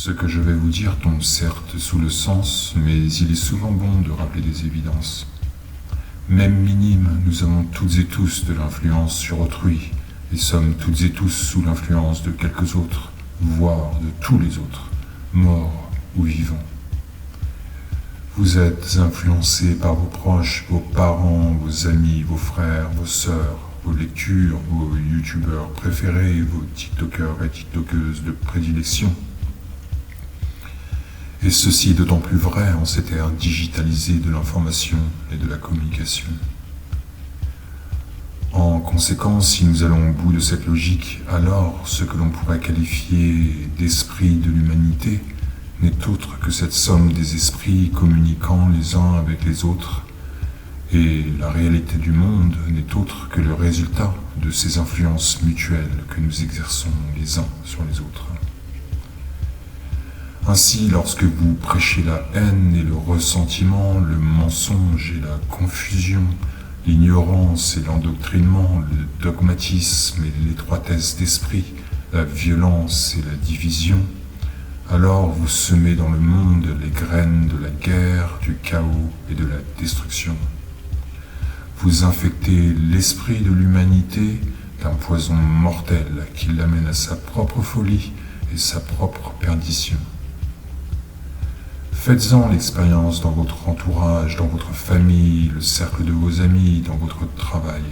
Ce que je vais vous dire tombe certes sous le sens, mais il est souvent bon de rappeler des évidences. Même minimes, nous avons toutes et tous de l'influence sur autrui, et sommes toutes et tous sous l'influence de quelques autres, voire de tous les autres, morts ou vivants. Vous êtes influencés par vos proches, vos parents, vos amis, vos frères, vos sœurs, vos lectures, vos youtubeurs préférés, vos tiktokers et tiktokeuses de prédilection. Et ceci est d'autant plus vrai en cette ère digitalisée de l'information et de la communication. En conséquence, si nous allons au bout de cette logique, alors ce que l'on pourrait qualifier d'esprit de l'humanité n'est autre que cette somme des esprits communiquant les uns avec les autres, et la réalité du monde n'est autre que le résultat de ces influences mutuelles que nous exerçons les uns sur les autres. Ainsi, lorsque vous prêchez la haine et le ressentiment, le mensonge et la confusion, l'ignorance et l'endoctrinement, le dogmatisme et l'étroitesse d'esprit, la violence et la division, alors vous semez dans le monde les graines de la guerre, du chaos et de la destruction. Vous infectez l'esprit de l'humanité d'un poison mortel qui l'amène à sa propre folie et sa propre perdition. Faites-en l'expérience dans votre entourage, dans votre famille, le cercle de vos amis, dans votre travail.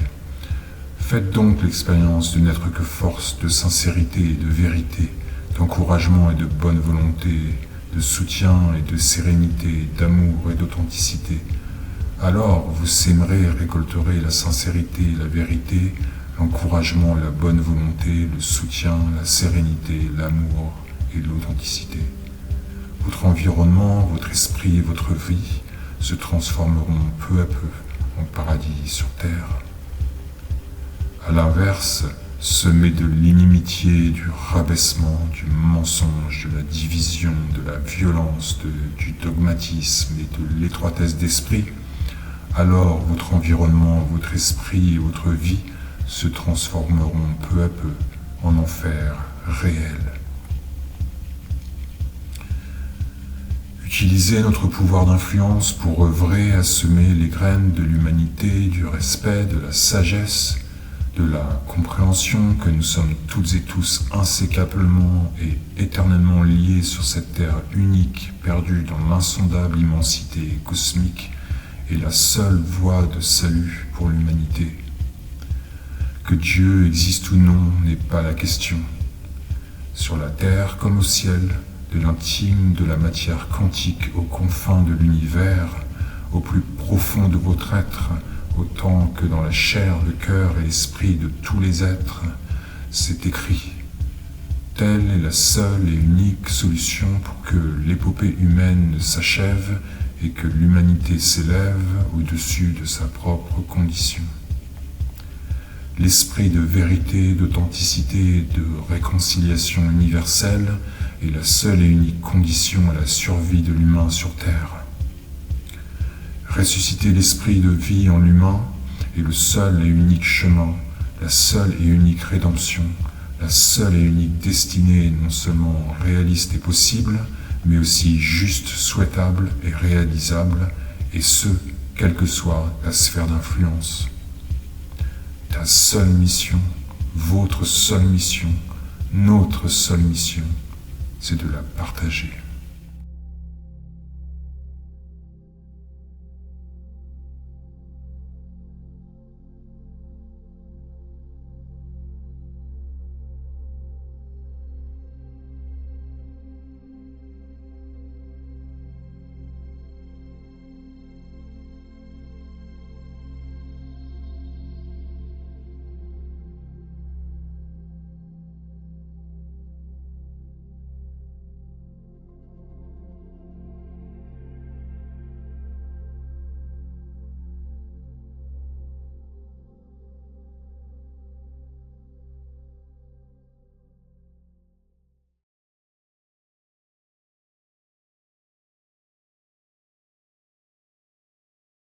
Faites donc l'expérience de n'être que force de sincérité et de vérité, d'encouragement et de bonne volonté, de soutien et de sérénité, d'amour et d'authenticité. Alors vous sèmerez et récolterez la sincérité et la vérité, l'encouragement et la bonne volonté, le soutien, la sérénité, l'amour et l'authenticité. Votre environnement, votre esprit et votre vie se transformeront peu à peu en paradis sur terre. À l'inverse, semez de l'inimitié, du rabaissement, du mensonge, de la division, de la violence, du dogmatisme et de l'étroitesse d'esprit, alors votre environnement, votre esprit et votre vie se transformeront peu à peu en enfer réel. Utilisez notre pouvoir d'influence pour œuvrer à semer les graines de l'humanité, du respect, de la sagesse, de la compréhension que nous sommes toutes et tous insécablement et éternellement liés sur cette terre unique, perdue dans l'insondable immensité cosmique et la seule voie de salut pour l'humanité. Que Dieu existe ou non n'est pas la question. Sur la terre comme au ciel, de l'intime de la matière quantique aux confins de l'univers, au plus profond de votre être, autant que dans la chair, le cœur et l'esprit de tous les êtres, c'est écrit. Telle est la seule et unique solution pour que l'épopée humaine s'achève et que l'humanité s'élève au-dessus de sa propre condition. L'esprit de vérité, d'authenticité et de réconciliation universelle est la seule et unique condition à la survie de l'humain sur Terre. Ressusciter l'esprit de vie en l'humain est le seul et unique chemin, la seule et unique rédemption, la seule et unique destinée non seulement réaliste et possible, mais aussi juste, souhaitable et réalisable, et ce, quelle que soit la sphère d'influence. Ta seule mission, votre seule mission, notre seule mission, c'est de la partager.